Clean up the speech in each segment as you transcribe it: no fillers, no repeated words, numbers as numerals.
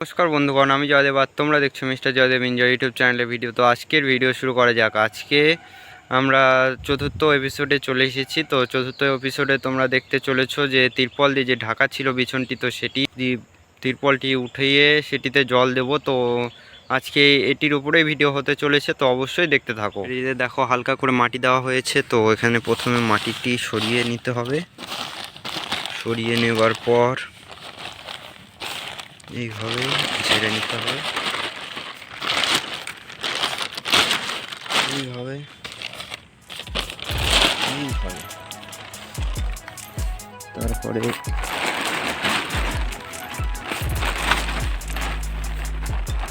নমস্কার বন্ধুগণ, আমি জয়দেব আর তোমরা দেখছো মিস্টার জয়দেব এনজয় ইউটিউব চ্যানেলের ভিডিও। তো আজকের ভিডিও শুরু করা যাক। আজকে আমরা চতুর্থ এপিসোডে চলে এসেছি। তো চতুর্থ এপিসোডে তোমরা দেখতে চলেছো যে তিরপল দিয়ে যে ঢাকা ছিল বিছনটি, তো সেটি তিরপলটি উঠিয়ে সেটিতে জল দেব। তো আজকে এটির উপরেই ভিডিও হতে চলেছে, তো অবশ্যই দেখতে থাকো। এই যে দেখো হালকা করে মাটি দেওয়া হয়েছে, তো এখানে প্রথমে মাটিটি সরিয়ে নিতে হবে। সরিয়ে নেবার পর এইভাবে ঝেড়ে নিতে হবে, এইভাবে এইভাবে। তারপরে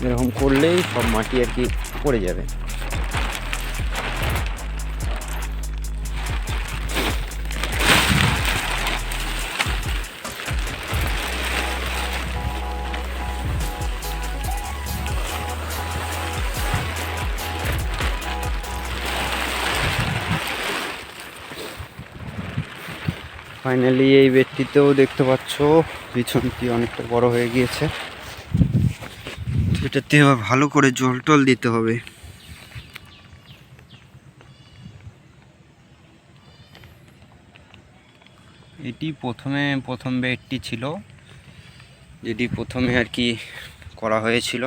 এরকম করলেই সব মাটি আর কি পড়ে যাবে। ফাইনালি এই বেডটিতেও দেখতে পাচ্ছ বিছনটি অনেকটা বড় হয়ে গিয়েছে। এটাতে এবার ভালো করে জল টল দিতে হবে। এটি প্রথম বেডটি ছিল, যেটি প্রথমে আর কি করা হয়েছিল।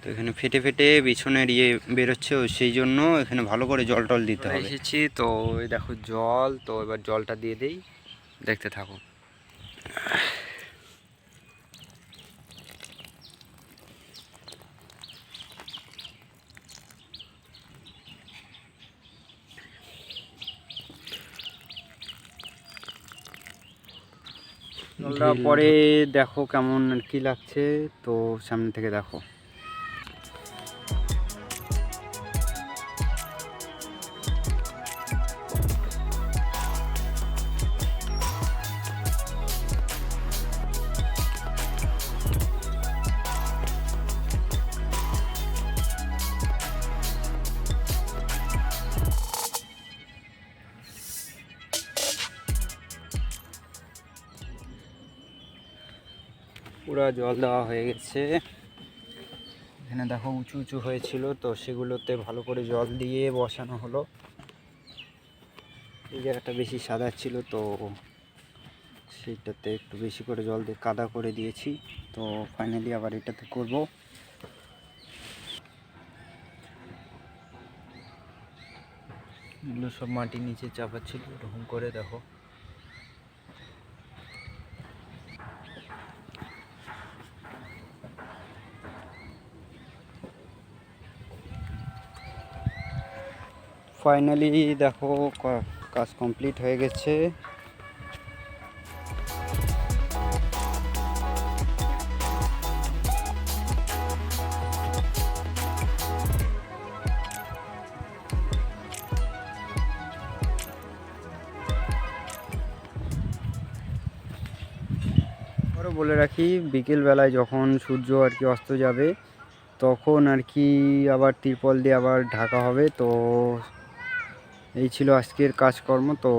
তো এখানে ফেটে ফেটে বিছনের বেরোচ্ছে, সেই জন্য এখানে ভালো করে জল টল দিতে হবে। এসেছি তো এই দেখো জল, তো এবার জলটা দিয়ে দেই, দেখতে থাকো। জলটা পরে দেখো কেমন আর কি লাগছে, তো সামনে থেকে দেখো। পুরো জল দেওয়া হয়ে গেছে। এখানে দেখো উঁচু উঁচু হয়েছিল, তো সেগুলোতে ভালো করে জল দিয়ে বসানো হলো। এই জায়গাটা বেশি সাদা ছিল, তো সেইটাতে একটু বেশি করে জল দিয়ে কাদা করে দিয়েছি। তো ফাইনালি আবার এটাতে করব। এগুলো সব মাটির নিচে চাপা ছিল, এরকম করে দেখো। ফাইনালি দেখো কাজ কমপ্লিট হয়ে গেছে। আরও বলে রাখি, বিকেলবেলায় যখন সূর্য আর কি অস্ত যাবে, তখন আর কি আবার তিরপল দিয়ে আবার ঢাকা হবে। তো এই ছিল আজকের কাজকর্ম। তো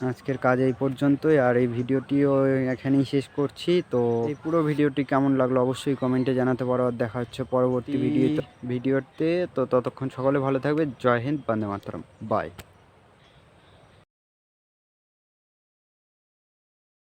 আজকের কাজ এই পর্যন্তই, আর এই ভিডিওটিও এখানেই শেষ করছি। তো এই পুরো ভিডিওটি কেমন লাগলো অবশ্যই কমেন্টে জানাতে পারো। আর দেখা হচ্ছে পরবর্তী ভিডিওতে। তো ততক্ষণ সকলে ভালো থাকবে। জয় হিন্দ, বন্দে মাতরম, বাই।